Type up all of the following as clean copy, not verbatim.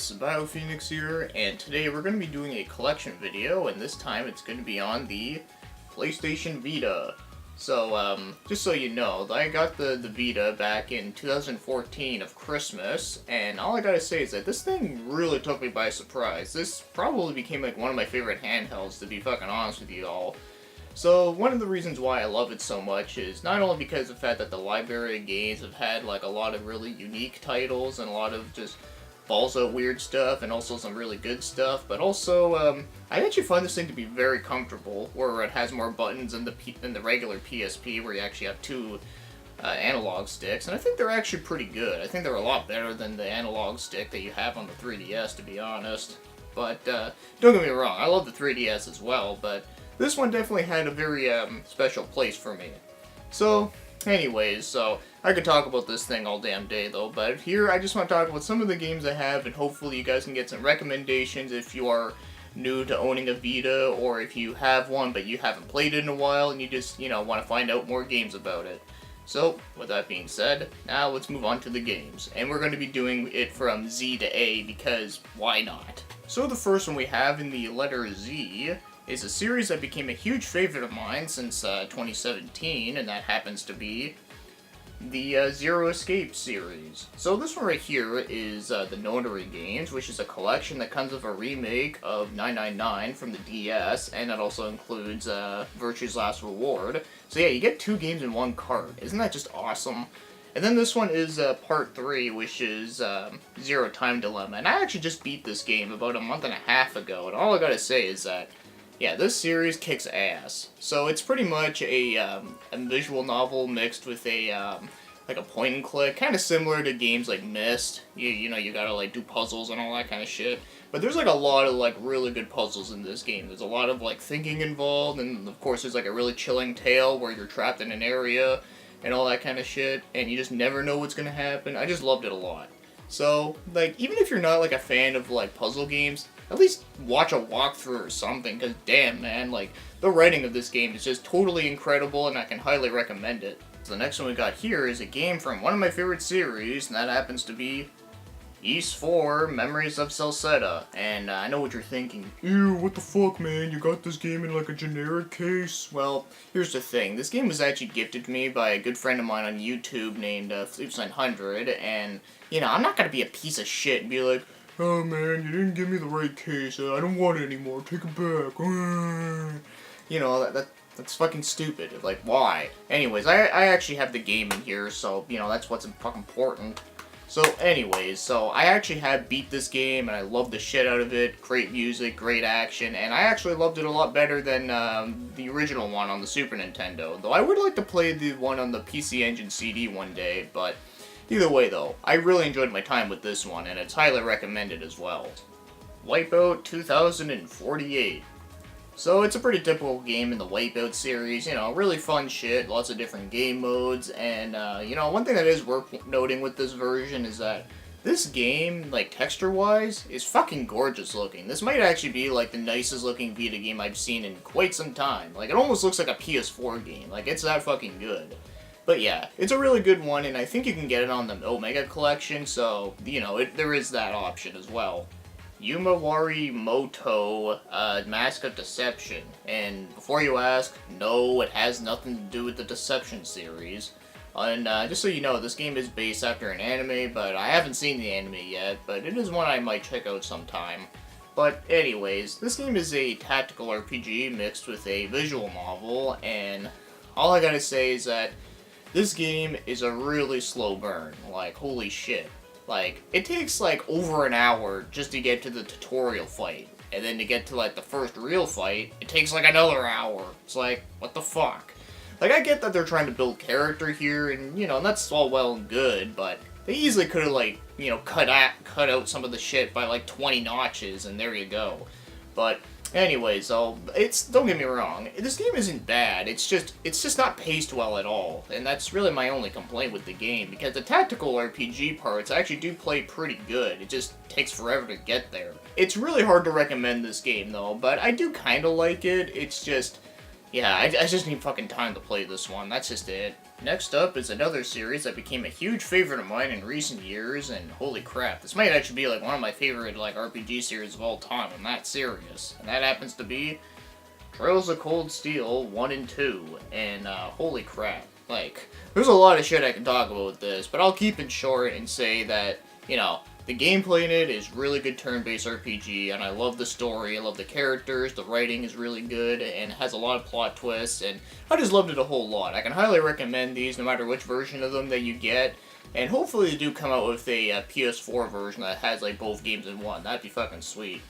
this is BioPhoenix here, and today we're going to be doing a collection video, and this time it's going to be on the PlayStation Vita. So, just so you know, I got the Vita back in 2014 of Christmas, and all I gotta say is that this thing really took me by surprise. This probably became like one of my favorite handhelds, to be fucking honest with you all. So, one of the reasons why I love it so much is not only because of the fact that the library of games have had like a lot of really unique titles and a lot of just balls out weird stuff and also some really good stuff, but also I actually find this thing to be very comfortable, where it has more buttons than the regular PSP, where you actually have two analog sticks, and I think they're actually pretty good. I think they're a lot better than the analog stick that you have on the 3DS, to be honest. But don't get me wrong, I love the 3DS as well, but this one definitely had a very special place for me. So, anyways, so I could talk about this thing all damn day though, but here I just want to talk about some of the games I have, and hopefully you guys can get some recommendations if you are new to owning a Vita, or if you have one but you haven't played it in a while and you just, want to find out more games about it. So, with that being said, now let's move on to the games. And we're going to be doing it from Z to A, because why not? So the first one we have in the letter Z is a series that became a huge favorite of mine since 2017, and that happens to be the Zero Escape series. So this one right here is the Notary Games, which is a collection that comes with a remake of 999 from the DS, and it also includes Virtue's Last Reward. So yeah, you get two games in one cart. Isn't that just awesome? And then this one is part 3, which is Zero Time Dilemma. And I actually just beat this game about a month and a half ago, and all I gotta say is that yeah, this series kicks ass. So it's pretty much a visual novel mixed with a like a point and click, kind of similar to games like Myst. You gotta like do puzzles and all that kind of shit. But there's like a lot of like really good puzzles in this game. There's a lot of like thinking involved, and of course there's like a really chilling tale where you're trapped in an area and all that kind of shit, and you just never know what's gonna happen. I just loved it a lot. So like, even if you're not like a fan of like puzzle games, at least watch a walkthrough or something, because damn man, like, the writing of this game is just totally incredible, and I can highly recommend it. So the next one we got here is a game from one of my favorite series, and that happens to be Ys 4 Memories of Celceta. And I know what you're thinking. Ew, what the fuck, man? You got this game in like a generic case? Well, here's the thing. This game was actually gifted to me by a good friend of mine on YouTube named Thieves 900, and, I'm not gonna be a piece of shit and be like, oh man, you didn't give me the right case, I don't want it anymore, take it back. That's fucking stupid. Like, why? Anyways, I actually have the game in here, so, that's what's fucking important. So, anyways, so I actually have beat this game, and I love the shit out of it. Great music, great action, and I actually loved it a lot better than the original one on the Super Nintendo. Though I would like to play the one on the PC Engine CD one day, but either way though, I really enjoyed my time with this one, and it's highly recommended as well. Wipeout 2048. So it's a pretty typical game in the Wipeout series, really fun shit, lots of different game modes, and one thing that is worth noting with this version is that this game, like, texture-wise, is fucking gorgeous looking. This might actually be, like, the nicest looking Vita game I've seen in quite some time. Like, it almost looks like a PS4 game. Like, it's that fucking good. But yeah, it's a really good one, and I think you can get it on the Omega Collection, so, there is that option as well. Yumawari Moto, Mask of Deception. And before you ask, no, it has nothing to do with the Deception series. And just so you know, this game is based after an anime, but I haven't seen the anime yet, but it is one I might check out sometime. But anyways, this game is a tactical RPG mixed with a visual novel, and all I gotta say is that this game is a really slow burn. Like, holy shit. Like, it takes like over an hour just to get to the tutorial fight, and then to get to like the first real fight, it takes like another hour. It's like, what the fuck? Like, I get that they're trying to build character here, and and that's all well and good, but they easily could have like, cut out some of the shit by like 20 notches, and there you go. But anyways, don't get me wrong, this game isn't bad, it's just not paced well at all, and that's really my only complaint with the game, because the tactical RPG parts actually do play pretty good, it just takes forever to get there. It's really hard to recommend this game though, but I do kinda like it, it's just, yeah, I just need fucking time to play this one. That's just it. Next up is another series that became a huge favorite of mine in recent years, and holy crap, this might actually be like one of my favorite like RPG series of all time. I'm that serious, and that happens to be Trails of Cold Steel 1 and 2. And holy crap, like there's a lot of shit I can talk about with this, but I'll keep it short and say that the gameplay in it is really good turn-based RPG, and I love the story, I love the characters, the writing is really good, and has a lot of plot twists, and I just loved it a whole lot. I can highly recommend these no matter which version of them that you get, and hopefully they do come out with a PS4 version that has like both games in one. That'd be fucking sweet.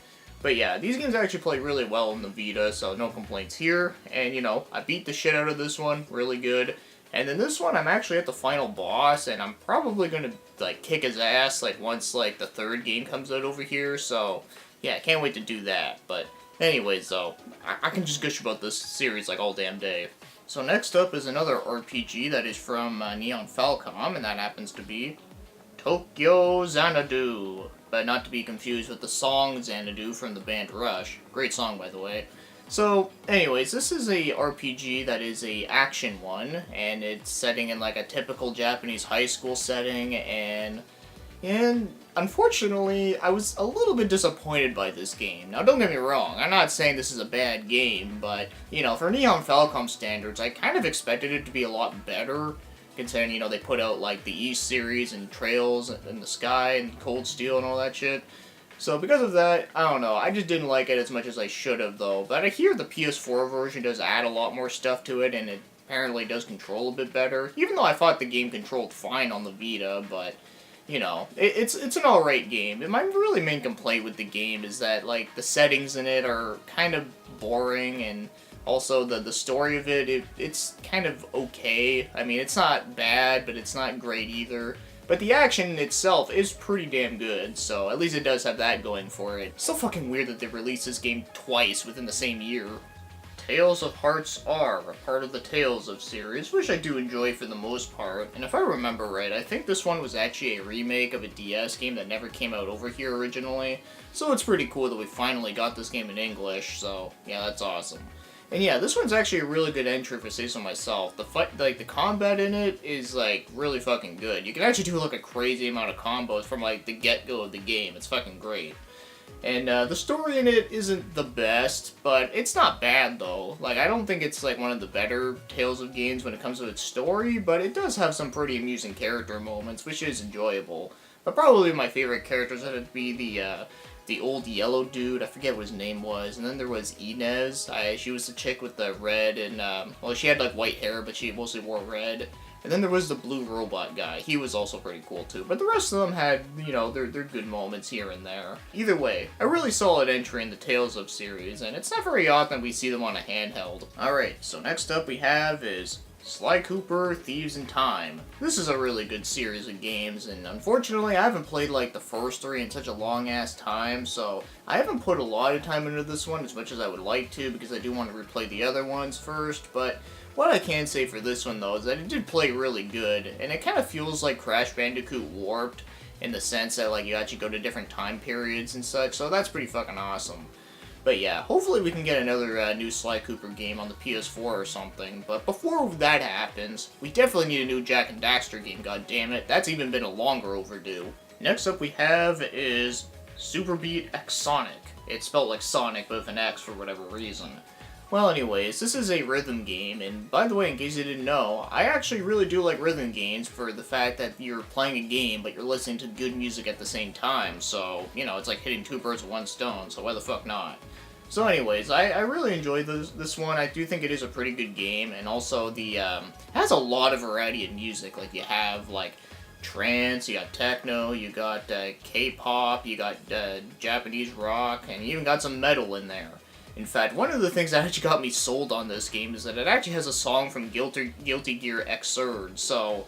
But yeah, these games actually play really well in the Vita, so no complaints here, and I beat the shit out of this one, really good. And then this one, I'm actually at the final boss, and I'm probably gonna, like, kick his ass, like, once, like, the third game comes out over here, so, yeah, can't wait to do that. But, anyways, though, I can just gush about this series, like, all damn day. So next up is another RPG that is from Neon Falcom, and that happens to be Tokyo Xanadu. But not to be confused with the song Xanadu from the band Rush. Great song, by the way. So, anyways, this is a RPG that is a action one, and it's setting in like a typical Japanese high school setting, and unfortunately, I was a little bit disappointed by this game. Now, don't get me wrong, I'm not saying this is a bad game, but, for Neon Falcom standards, I kind of expected it to be a lot better, considering, they put out like the East series and Trails in the Sky and Cold Steel and all that shit. So because of that, I don't know, I just didn't like it as much as I should have, though. But I hear the PS4 version does add a lot more stuff to it, and it apparently does control a bit better. Even though I thought the game controlled fine on the Vita, but, it's an alright game. And my really main complaint with the game is that, like, the settings in it are kind of boring, and also the story of it's kind of okay. I mean, it's not bad, but it's not great either. But the action itself is pretty damn good, so at least it does have that going for it. It's so fucking weird that they released this game twice within the same year. Tales of Hearts R, a part of the Tales of series, which I do enjoy for the most part. And if I remember right, I think this one was actually a remake of a DS game that never came out over here originally. So it's pretty cool that we finally got this game in English, so yeah, that's awesome. And yeah, this one's actually a really good entry if I say so myself. The combat in it is like really fucking good. You can actually do like a crazy amount of combos from like the get-go of the game. It's fucking great. And the story in it isn't the best, but it's not bad though. Like, I don't think it's like one of the better Tales of games when it comes to its story, but it does have some pretty amusing character moments, which is enjoyable. But probably my favorite characters would be the old yellow dude, I forget what his name was, and then there was Inez. She was the chick with the red and, well, she had like white hair, but she mostly wore red. And then there was the blue robot guy. He was also pretty cool too. But the rest of them had, their good moments here and there. Either way, a really solid entry in the Tales of series, and it's not very often we see them on a handheld. Alright, so next up we have is Sly Cooper, Thieves in Time. This is a really good series of games, and unfortunately I haven't played like the first three in such a long ass time, so I haven't put a lot of time into this one as much as I would like to, because I do want to replay the other ones first. But what I can say for this one though is that it did play really good, and it kind of feels like Crash Bandicoot Warped, in the sense that like you actually go to different time periods and such, so that's pretty fucking awesome. But yeah, hopefully we can get another new Sly Cooper game on the PS4 or something. But before that happens, we definitely need a new Jak and Daxter game, goddammit. That's even been a longer overdue. Next up we have is Super Beat Exonic. It's spelled like Sonic, but with an X for whatever reason. Well, anyways, this is a rhythm game, and by the way, in case you didn't know, I actually really do like rhythm games for the fact that you're playing a game, but you're listening to good music at the same time, so, it's like hitting two birds with one stone, so why the fuck not? So anyways, I really enjoyed this one. I do think it is a pretty good game, and also it has a lot of variety in music. Like, you have, like, trance, you got techno, you got K-pop, you got Japanese rock, and you even got some metal in there. In fact, one of the things that actually got me sold on this game is that it actually has a song from Guilty Gear Xrd, so,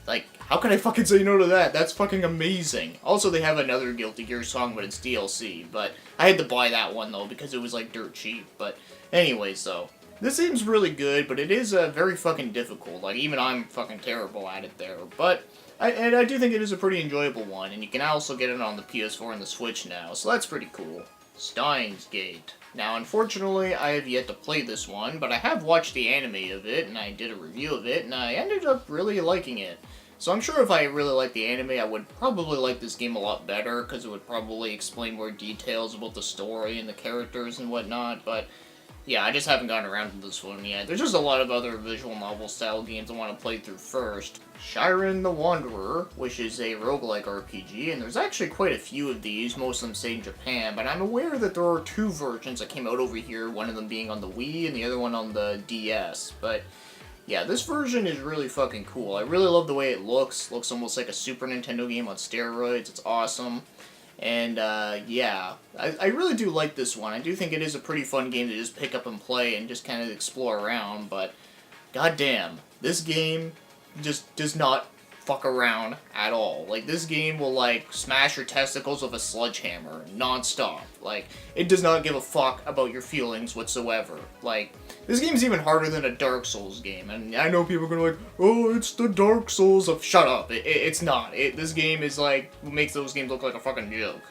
like, how can I fucking say no to that? That's fucking amazing. Also, they have another Guilty Gear song, but it's DLC, but I had to buy that one, though, because it was, like, dirt cheap. But anyways, though, this seems really good, but it is very fucking difficult. Like, even I'm fucking terrible at it there, but I do think it is a pretty enjoyable one, and you can also get it on the PS4 and the Switch now, so that's pretty cool. Steins Gate. Now, unfortunately, I have yet to play this one, but I have watched the anime of it, and I did a review of it, and I ended up really liking it. So I'm sure if I really liked the anime, I would probably like this game a lot better, because it would probably explain more details about the story and the characters and whatnot, but yeah, I just haven't gotten around to this one yet. There's just a lot of other visual novel style games I want to play through first. Shire the Wanderer, which is a roguelike RPG, and there's actually quite a few of these, most of them say in Japan, but I'm aware that there are two versions that came out over here, one of them being on the Wii and the other one on the DS, but yeah, this version is really fucking cool. I really love the way it looks. Looks almost like a Super Nintendo game on steroids. It's awesome. And, yeah, I really do like this one. I do think it is a pretty fun game to just pick up and play and just kind of explore around, but goddamn, this game just does not fuck around at all. Like, this game will, like, smash your testicles with a sledgehammer non-stop. Like, it does not give a fuck about your feelings whatsoever. Like, this game's even harder than a Dark Souls game, and I know people are gonna be like, oh, it's the Dark Souls of... Shut up, it's not. This game is, like, makes those games look like a fucking joke.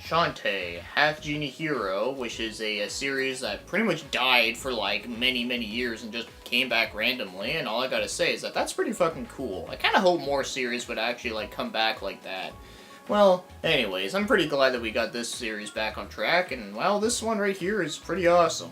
Shantae, Half Genie Hero, which is a series that pretty much died for like many years and just came back randomly, and all I gotta say is that that's pretty fucking cool. I kinda hope more series would actually like come back like that. Well, anyways, I'm pretty glad that we got this series back on track, and well, this one right here is pretty awesome.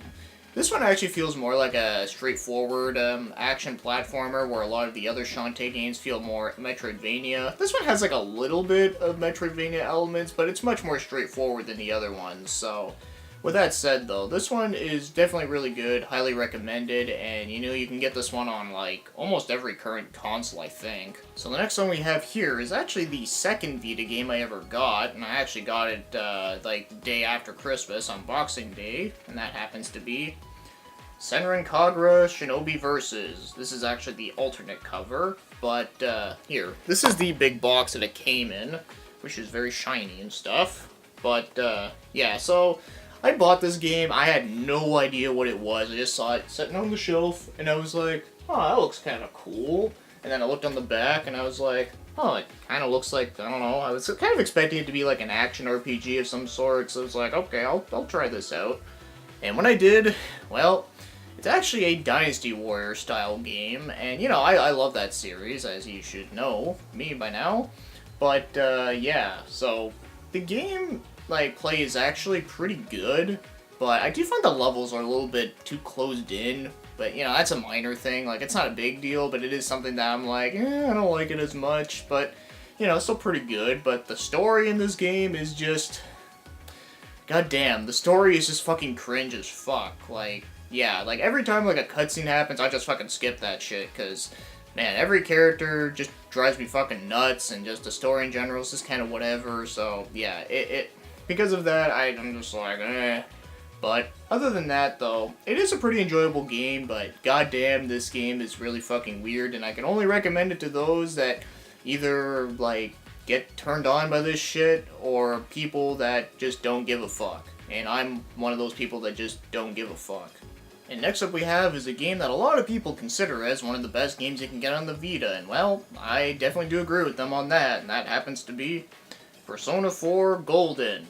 This one actually feels more like a straightforward action platformer, where a lot of the other Shantae games feel more Metroidvania. This one has like a little bit of Metroidvania elements, but it's much more straightforward than the other ones, so... With that said, though, this one is definitely really good, highly recommended, and you know, you can get this one on, like, almost every current console, I think. So the next one we have here is actually the second Vita game I ever got, and I actually got it, like, the day after Christmas on Boxing Day, and that happens to be Senran Kagura Shinobi Versus. This is actually the alternate cover, but, here. This is the big box that it came in, which is very shiny and stuff, but, yeah, so... I bought this game, I had no idea what it was, I just saw it sitting on the shelf, and I was like, oh, that looks kind of cool. And then I looked on the back, and I was like, oh, it kind of looks like, I don't know, I was kind of expecting it to be like an action RPG of some sort, so I was like, okay, I'll try this out. And when I did, well, it's actually a Dynasty Warrior style game, and you know, I love that series, as you should know, me by now. But, yeah, so, the game... like, play is actually pretty good, but I do find the levels are a little bit too closed in, but, you know, that's a minor thing, like, it's not a big deal, but it is something that I'm like, I don't like it as much, but, you know, it's still pretty good, but the story in this game is just, goddamn, the story is just fucking cringe as fuck, like, yeah, like, every time, like, a cutscene happens, I just fucking skip that shit, because... man, every character just drives me fucking nuts, and just the story in general is just kind of whatever, so, yeah, because of that, I'm just like, eh. But, other than that, though, it is a pretty enjoyable game, but goddamn, this game is really fucking weird, and I can only recommend it to those that either, like, get turned on by this shit, or people that just don't give a fuck. And I'm one of those people that just don't give a fuck. And next up we have is a game that a lot of people consider as one of the best games you can get on the Vita, and well, I definitely do agree with them on that, and that happens to be Persona 4 Golden.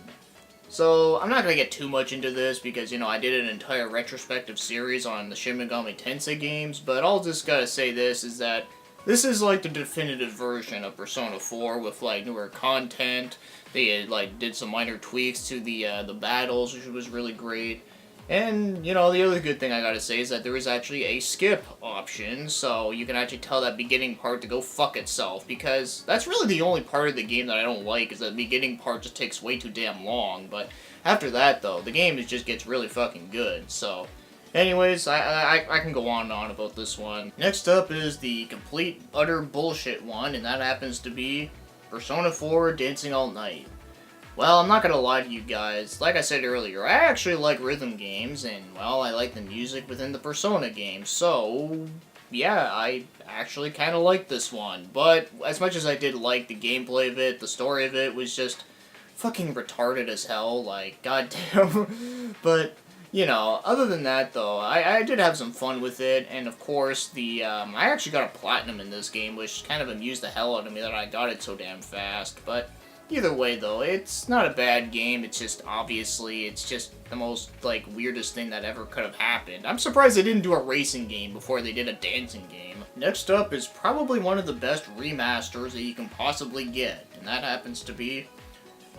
So, I'm not going to get too much into this because, you know, I did an entire retrospective series on the Shin Megami Tensei games, but I'll just gotta say this, is that this is, like, the definitive version of Persona 4 with, like, newer content. They, like, did some minor tweaks to the battles, which was really great. And, you know, the other good thing I gotta say is that there is actually a skip option, so you can actually tell that beginning part to go fuck itself, because that's really the only part of the game that I don't like, is that the beginning part just takes way too damn long, but after that, though, the game just gets really fucking good, so... anyways, I can go on and on about this one. Next up is the complete, utter bullshit one, and that happens to be Persona 4 Dancing All Night. Well, I'm not gonna lie to you guys, like I said earlier, I actually like rhythm games, and, well, I like the music within the Persona games, so, yeah, I actually kinda like this one, but as much as I did like the gameplay of it, the story of it was just fucking retarded as hell, like, goddamn, but, you know, other than that, though, I did have some fun with it, and of course, I actually got a platinum in this game, which kind of amused the hell out of me that I got it so damn fast, but... Either way, though, it's not a bad game. It's just, obviously, it's just the most, like, weirdest thing that ever could have happened. I'm surprised they didn't do a racing game before they did a dancing game. Next up is probably one of the best remasters that you can possibly get, and that happens to be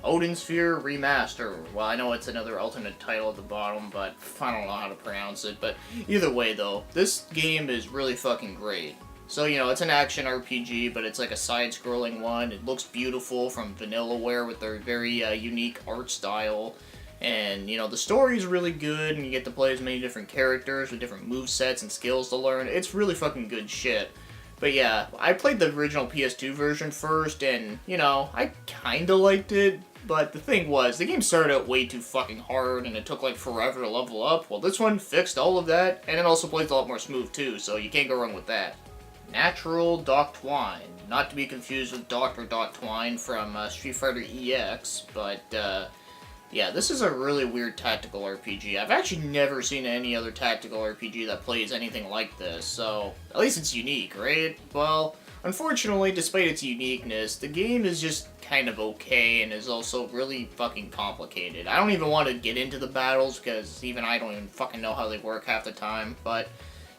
Odin Sphere Remaster. Well, I know it's another alternate title at the bottom, but I don't know how to pronounce it. But either way, though, this game is really fucking great. So, you know, it's an action RPG, but it's like a side-scrolling one. It looks beautiful from Vanillaware with their very unique art style. And, you know, the story's really good, and you get to play as many different characters with different movesets and skills to learn. It's really fucking good shit. But yeah, I played the original PS2 version first, and, you know, I kinda liked it. But the thing was, the game started out way too fucking hard, and it took like forever to level up. Well, this one fixed all of that, and it also plays a lot more smooth too, so you can't go wrong with that. Natural Doc Twine. Not to be confused with Dr. Doc Twine from Street Fighter EX, but yeah, this is a really weird tactical RPG. I've actually never seen any other tactical RPG that plays anything like this, so at least it's unique, right? Well, unfortunately, despite its uniqueness, the game is just kind of okay and is also really fucking complicated. I don't even want to get into the battles because even I don't even fucking know how they work half the time, but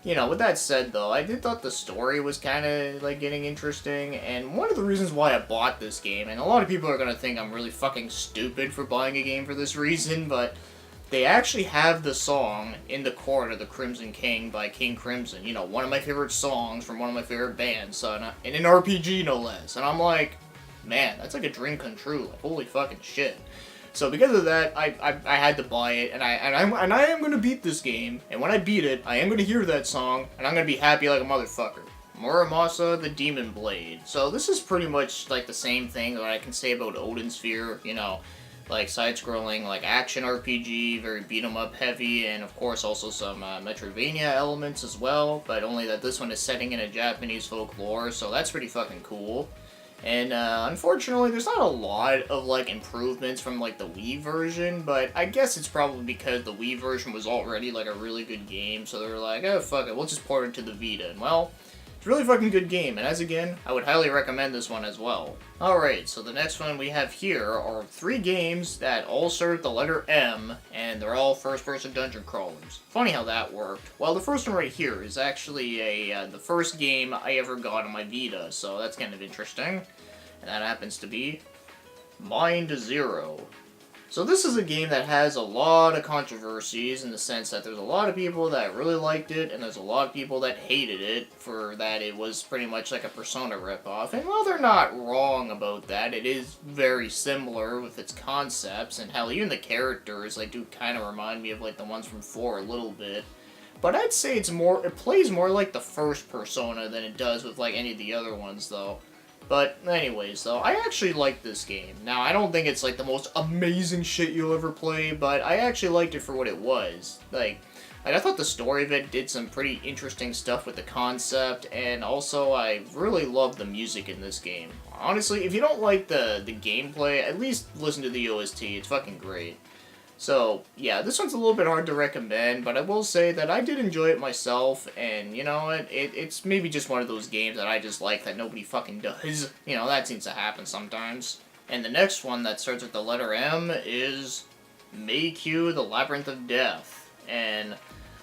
you know, with that said, though, I did thought the story was kind of, like, getting interesting, and one of the reasons why I bought this game, and a lot of people are going to think I'm really fucking stupid for buying a game for this reason, but they actually have the song In the Court of the Crimson King by King Crimson, you know, one of my favorite songs from one of my favorite bands, in an RPG, no less, and I'm like, man, that's like a dream come true, like, holy fucking shit. So because of that, I had to buy it, and I am going to beat this game, and when I beat it, I am going to hear that song, and I'm going to be happy like a motherfucker. Muramasa the Demon Blade. So this is pretty much like the same thing that I can say about Odin Sphere, you know, like side-scrolling, like action RPG, very beat-em-up heavy, and of course also some Metroidvania elements as well, but only that this one is setting in a Japanese folklore, so that's pretty fucking cool. And, unfortunately, there's not a lot of, like, improvements from, like, the Wii version, but I guess it's probably because the Wii version was already, like, a really good game, so they were like, oh, fuck it, we'll just port it to the Vita. And, well, it's a really fucking good game, and as again, I would highly recommend this one as well. Alright, so the next one we have here are 3 games that all start with the letter M, and they're all first-person dungeon crawlers. Funny how that worked. Well, the first one right here is actually the first game I ever got on my Vita, so that's kind of interesting. And that happens to be Mind Zero. So this is a game that has a lot of controversies in the sense that there's a lot of people that really liked it, and there's a lot of people that hated it for that it was pretty much like a Persona ripoff. And while they're not wrong about that, it is very similar with its concepts, and hell, even the characters like do kind of remind me of like the ones from 4 a little bit. But I'd say it plays more like the first Persona than it does with like any of the other ones though. But anyways, though, I actually like this game. Now, I don't think it's, like, the most amazing shit you'll ever play, but I actually liked it for what it was. Like, I thought the story of it did some pretty interesting stuff with the concept, and also I really love the music in this game. Honestly, if you don't like the gameplay, at least listen to the OST. It's fucking great. So, yeah, this one's a little bit hard to recommend, but I will say that I did enjoy it myself, and, you know, it's maybe just one of those games that I just like that nobody fucking does. You know, that seems to happen sometimes. And the next one that starts with the letter M is Mayq, the Labyrinth of Death. And,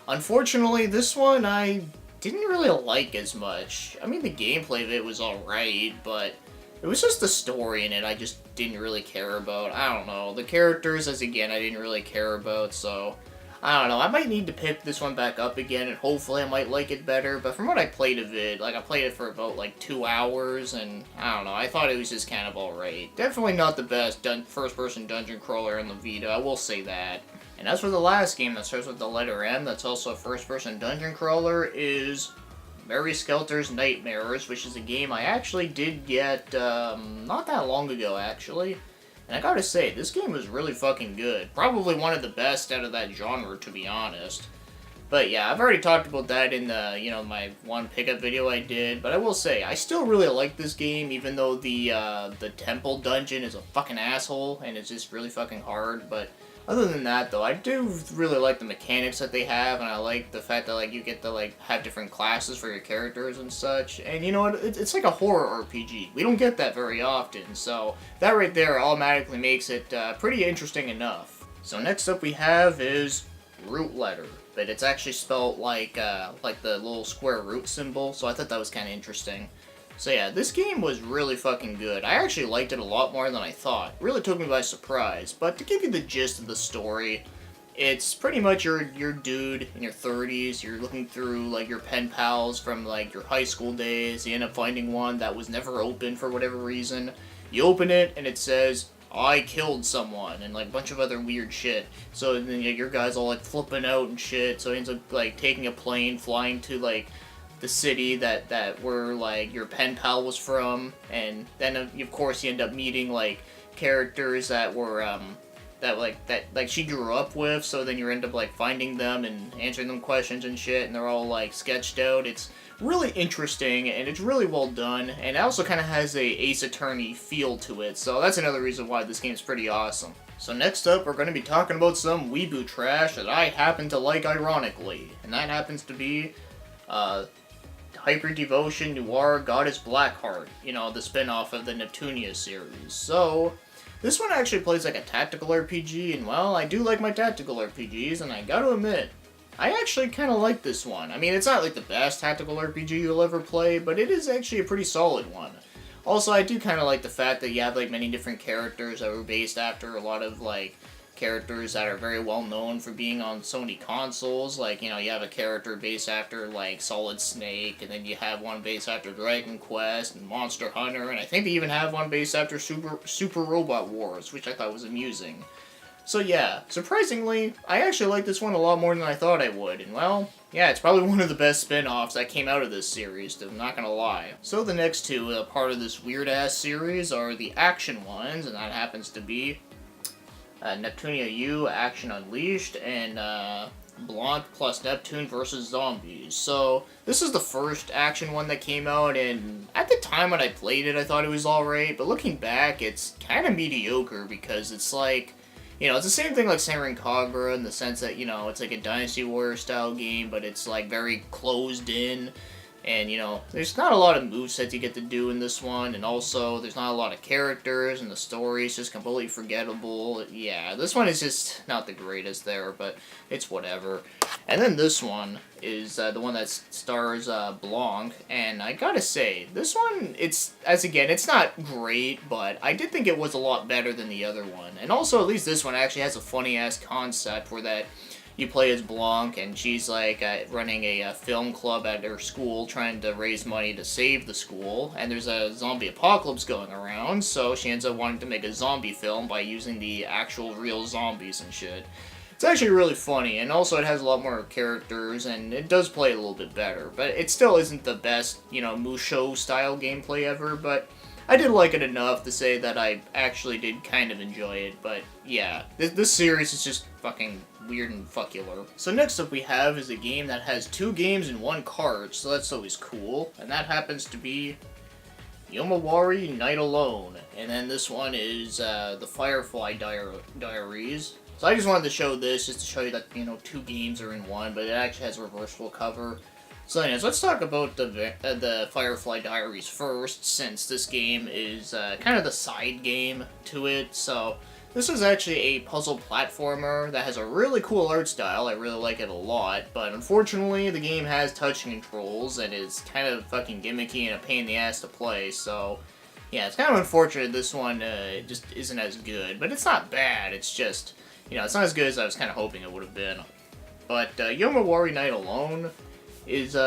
unfortunately, this one I didn't really like as much. I mean, the gameplay of it was alright, but it was just the story in it I just didn't really care about. I don't know. The characters, as again, I didn't really care about, so I don't know. I might need to pick this one back up again, and hopefully I might like it better, but from what I played of it, like, I played it for about, like, 2 hours, and I don't know. I thought it was just kind of alright. Definitely not the best first-person dungeon crawler in the Vita, I will say that. And as for the last game that starts with the letter M, that's also a first-person dungeon crawler, is Mary Skelter's Nightmares, which is a game I actually did get, not that long ago, actually. And I gotta say, this game was really fucking good. Probably one of the best out of that genre, to be honest. But yeah, I've already talked about that in the, you know, my one pickup video I did. But I will say, I still really like this game, even though the temple dungeon is a fucking asshole, and it's just really fucking hard. But Other than that, though, I do really like the mechanics that they have, and I like the fact that, like, you get to, like, have different classes for your characters and such. And you know what? It's like a horror RPG. We don't get that very often, so that right there automatically makes it pretty interesting enough. So next up we have is Root Letter, but it's actually spelled like the little square root symbol, so I thought that was kind of interesting. So yeah, this game was really fucking good. I actually liked it a lot more than I thought. It really took me by surprise. But to give you the gist of the story, it's pretty much your dude in your 30s. You're looking through like your pen pals from like your high school days. You end up finding one that was never opened for whatever reason. You open it and it says, "I killed someone," and like a bunch of other weird shit. So then your guy's all like flipping out and shit. So he ends up like taking a plane, flying to like the city that where like your pen pal was from, and then of course you end up meeting like characters that were that she grew up with. So then you end up like finding them and answering them questions and shit, and they're all like sketched out. It's really interesting and it's really well done, and it also kind of has a Ace Attorney feel to it. So that's another reason why this game's pretty awesome. So next up, we're going to be talking about some weeboo trash that I happen to like ironically, and that happens to be Hyper Devotion Noir Goddess Blackheart, you know, the spin-off of the Neptunia series. So, this one actually plays like a tactical RPG, and well, I do like my tactical RPGs, and I gotta admit, I actually kind of like this one. I mean, it's not like the best tactical RPG you'll ever play, but it is actually a pretty solid one. Also, I do kind of like the fact that you have like many different characters that were based after a lot of like characters that are very well known for being on Sony consoles. Like, you know, you have a character based after like Solid Snake, and then you have one based after Dragon Quest and Monster Hunter, and I think they even have one based after Super Robot Wars, which I thought was amusing. So yeah, surprisingly, I actually like this one a lot more than I thought I would, and well, yeah, it's probably one of the best spin-offs that came out of this series, I'm not gonna lie. So the next two part of this weird-ass series are the action ones, and that happens to be Neptunia U, Action Unleashed, and Blanc plus Neptune versus Zombies. So, this is the first action one that came out, and at the time when I played it, I thought it was alright, but looking back, it's kind of mediocre, because it's like, you know, it's the same thing like Senran Kagura in the sense that, you know, it's like a Dynasty Warrior style game, but it's like very closed in. And, you know, there's not a lot of movesets you get to do in this one, and also, there's not a lot of characters, and the story is just completely forgettable. Yeah, this one is just not the greatest there, but it's whatever. And then this one is the one that stars Blanc, and I gotta say, this one, it's not great, but I did think it was a lot better than the other one. And also, at least this one actually has a funny-ass concept where that you play as Blanc, and she's like running a film club at her school, trying to raise money to save the school, and there's a zombie apocalypse going around, so she ends up wanting to make a zombie film by using the actual real zombies and shit. It's actually really funny, and also it has a lot more characters, and it does play a little bit better, but it still isn't the best, you know, Musou-style gameplay ever, but I did like it enough to say that I actually did kind of enjoy it, but yeah, this series is just fucking weird and fuckular. So next up we have is a game that has 2 games in 1 cart, so that's always cool, and that happens to be Yomawari Night Alone, and then this one is the Firefly Diaries. So I just wanted to show this, just to show you that, you know, 2 games are in 1, but it actually has a reversible cover. So anyways, let's talk about the Firefly Diaries first, since this game is kind of the side game to it. So this is actually a puzzle platformer that has a really cool art style. I really like it a lot, but unfortunately the game has touch controls and is kind of fucking gimmicky and a pain in the ass to play. So yeah, it's kind of unfortunate this one just isn't as good, but it's not bad. It's just, you know, it's not as good as I was kind of hoping it would have been. But Yomawari Night Alone is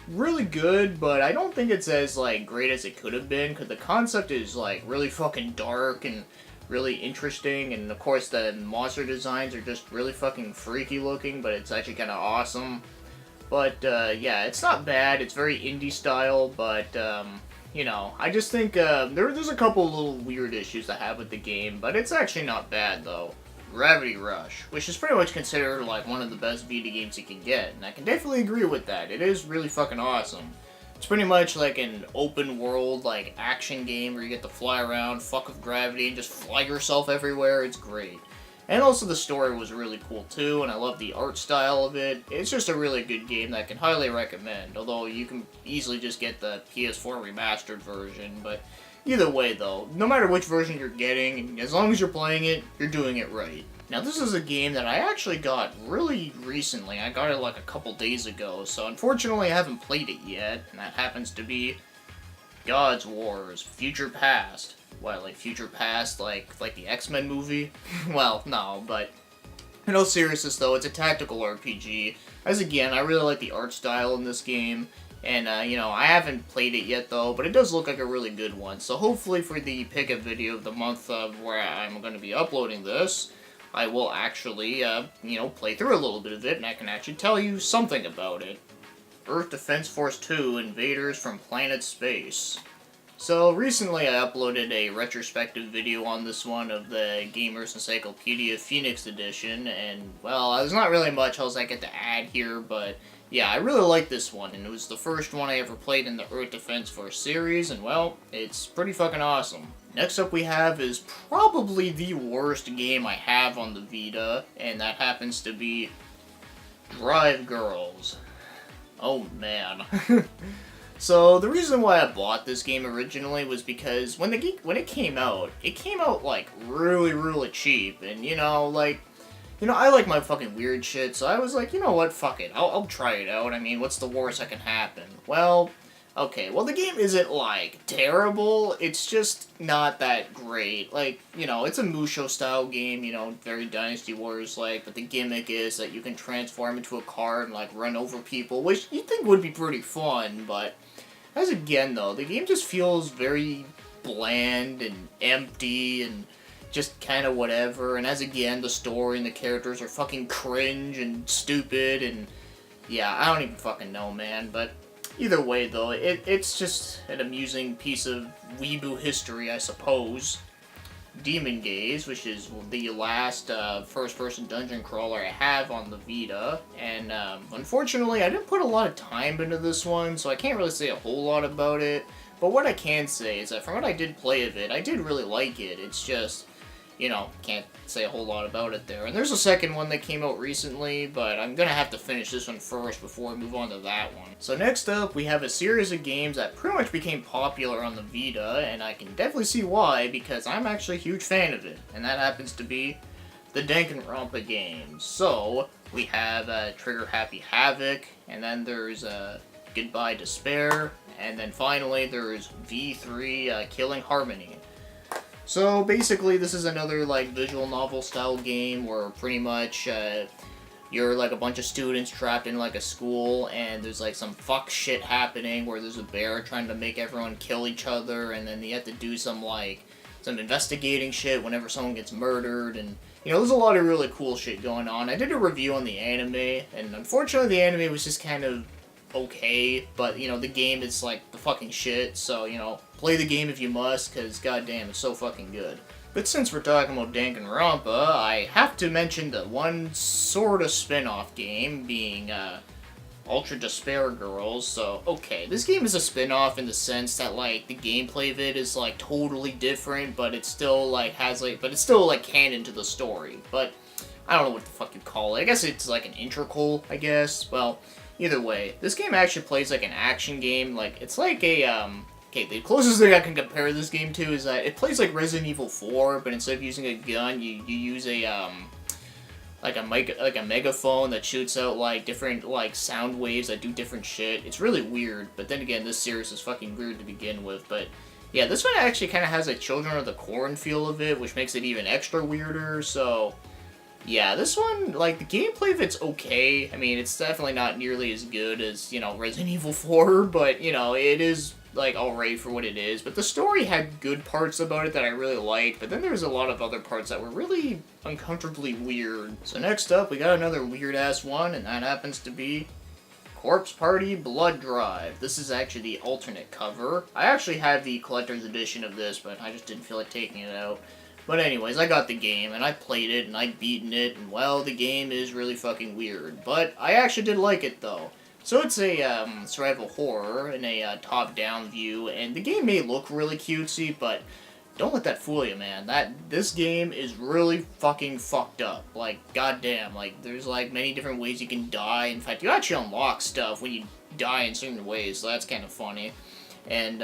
really good, but I don't think it's as like great as it could have been, because the concept is like really fucking dark and really interesting, and of course the monster designs are just really fucking freaky looking, but it's actually kind of awesome. But yeah, it's not bad. It's very indie style, but you know, I just think there's a couple little weird issues I have with the game, but it's actually not bad though. Gravity Rush, which is pretty much considered like one of the best Vita games you can get, and I can definitely agree with that. It is really fucking awesome. It's pretty much like an open world, like, action game where you get to fly around, fuck with gravity, and just fly yourself everywhere. It's great. And also the story was really cool too, and I love the art style of it. It's just a really good game that I can highly recommend, although you can easily just get the PS4 remastered version, but either way though, no matter which version you're getting, as long as you're playing it, you're doing it right. Now this is a game that I actually got really recently. I got it like a couple days ago, so unfortunately I haven't played it yet, and that happens to be God's Wars, Future Past. What, like Future Past, like the X-Men movie? Well, no, but in all seriousness though, it's a tactical RPG. As again, I really like the art style in this game, and you know, I haven't played it yet though, but it does look like a really good one. So hopefully for the pick-up video of the month where I'm going to be uploading this, I will actually, you know, play through a little bit of it, and I can actually tell you something about it. Earth Defense Force 2, Invaders from Planet Space. So, recently I uploaded a retrospective video on this one of the Gamer's Encyclopedia Phoenix Edition, and, well, there's not really much else I get to add here, but, yeah, I really like this one, and it was the first one I ever played in the Earth Defense Force series, and, well, it's pretty fucking awesome. Next up we have is probably the worst game I have on the Vita, and that happens to be Drive Girls. Oh, man. So, the reason why I bought this game originally was because when it came out like really, really cheap, and you know, I like my fucking weird shit, so I was like, you know what, fuck it, I'll try it out. I mean, what's the worst that can happen? Well, okay, well the game isn't like terrible, it's just not that great. Like, you know, it's a Musho style game, you know, very Dynasty Warriors like, but the gimmick is that you can transform into a car and like run over people, which you'd think would be pretty fun, but as again, though, the game just feels very bland and empty and just kind of whatever. And as again, the story and the characters are fucking cringe and stupid and yeah, I don't even fucking know, man. But either way, though, it's just an amusing piece of weeboo history, I suppose. Demon Gaze, which is the last first-person dungeon crawler I have on the Vita, and unfortunately I didn't put a lot of time into this one, so I can't really say a whole lot about it, but what I can say is that from what I did play of it, I did really like it. It's just, you know, can't say a whole lot about it there. And there's a second one that came out recently, but I'm gonna have to finish this one first before we move on to that one. So next up, we have a series of games that pretty much became popular on the Vita, and I can definitely see why, because I'm actually a huge fan of it. And that happens to be the Danganronpa games. So, we have Trigger Happy Havoc, and then there's Goodbye Despair, and then finally there's V3 Killing Harmony. So basically this is another like visual novel style game where pretty much you're like a bunch of students trapped in like a school and there's like some fuck shit happening where there's a bear trying to make everyone kill each other, and then you have to do some investigating shit whenever someone gets murdered, and you know, there's a lot of really cool shit going on. I did a review on the anime, and unfortunately the anime was just kind of okay, but you know, the game is like the fucking shit, so you know, play the game if you must, because goddamn, it's so fucking good. But since we're talking about Danganronpa, I have to mention the one sort of spin-off game being Ultra Despair Girls. So, okay, this game is a spin-off in the sense that like the gameplay of it is like totally different, but it still like has like, but it's still like canon to the story. But I don't know what the fuck you call it. I guess it's like an integral, I guess. Well, either way, this game actually plays like an action game. Like, it's like a, okay, the closest thing I can compare this game to is that it plays like Resident Evil 4, but instead of using a gun, you use a, like a megaphone that shoots out like different like sound waves that do different shit. It's really weird, but then again, this series is fucking weird to begin with. But yeah, this one actually kind of has a Children of the Corn feel of it, which makes it even extra weirder. So yeah, this one, like, the gameplay of it's okay. I mean, it's definitely not nearly as good as, you know, Resident Evil 4, but, you know, it is, like, alright for what it is. But the story had good parts about it that I really liked, but then there was a lot of other parts that were really uncomfortably weird. So next up, we got another weird-ass one, and that happens to be Corpse Party Blood Drive. This is actually the alternate cover. I actually had the collector's edition of this, but I just didn't feel like taking it out. But anyways, I got the game, and I played it, and I've beaten it, and well, the game is really fucking weird. But I actually did like it, though. So it's a survival horror in a top-down view, and the game may look really cutesy, but don't let that fool you, man. This game is really fucking fucked up. Like, goddamn. Like, there's like many different ways you can die. In fact, you actually unlock stuff when you die in certain ways, so that's kind of funny. And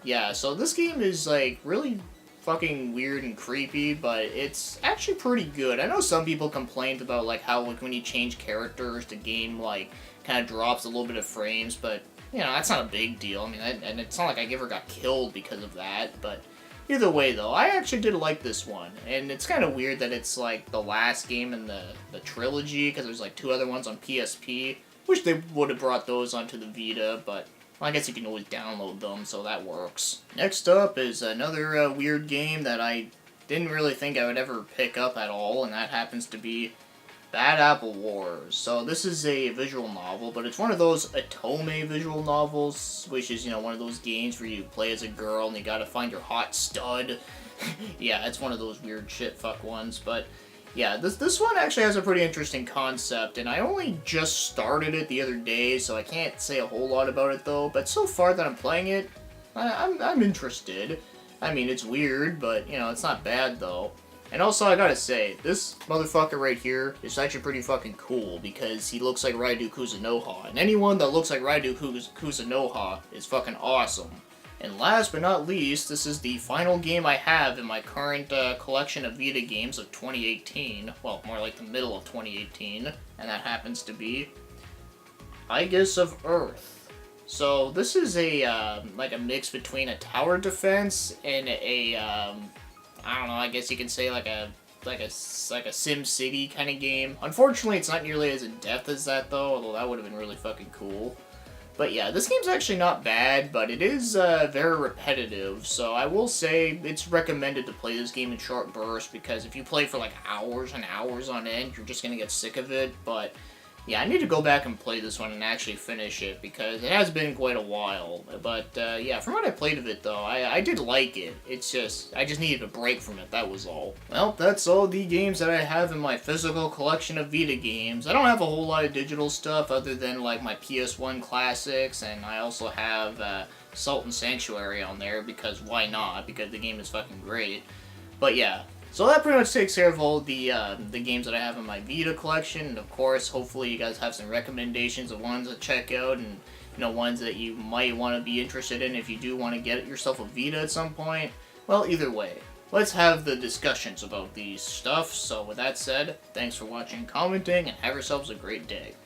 yeah, so this game is like really fucking weird and creepy, but it's actually pretty good. I know some people complained about like how like when you change characters, the game like kind of drops a little bit of frames, but you know, that's not a big deal. I mean, and it's not like I ever got killed because of that, but either way, though, I actually did like this one, and it's kind of weird that it's, like, the last game in the trilogy, because there's, like, 2 other ones on PSP. Wish they would have brought those onto the Vita, but well, I guess you can always download them, so that works. Next up is another weird game that I didn't really think I would ever pick up at all, and that happens to be Bad Apple Wars. So this is a visual novel, but it's one of those Otome visual novels, which is, you know, one of those games where you play as a girl and you gotta find your hot stud. Yeah, it's one of those weird shit fuck ones, but yeah, this one actually has a pretty interesting concept, and I only just started it the other day, so I can't say a whole lot about it though, but so far that I'm playing it, I'm interested. I mean, it's weird, but, you know, it's not bad though. And also, I gotta say, this motherfucker right here is actually pretty fucking cool, because he looks like Raidu Kuzunoha, and anyone that looks like Raidu Kuzunoha is fucking awesome. And last but not least, this is the final game I have in my current collection of Vita games of 2018, well, more like the middle of 2018, and that happens to be Aegis of Earth. So, this is a, like a mix between a tower defense and a, I don't know, I guess you can say like a Sim City kind of game. Unfortunately, it's not nearly as in-depth as that, though, although that would have been really fucking cool. But yeah, this game's actually not bad, but it is very repetitive, so I will say it's recommended to play this game in short bursts, because if you play for like hours and hours on end, you're just gonna get sick of it, but yeah, I need to go back and play this one and actually finish it, because it has been quite a while. But, yeah, from what I played of it, though, I did like it. It's just, I just needed a break from it, that was all. Well, that's all the games that I have in my physical collection of Vita games. I don't have a whole lot of digital stuff other than, like, my PS1 classics, and I also have, Salt and Sanctuary on there, because why not? Because the game is fucking great. But, yeah. So that pretty much takes care of all the games that I have in my Vita collection, and of course, hopefully you guys have some recommendations of ones to check out, and, you know, ones that you might want to be interested in if you do want to get yourself a Vita at some point. Well, either way, let's have the discussions about these stuff. So with that said, thanks for watching and commenting, and have yourselves a great day.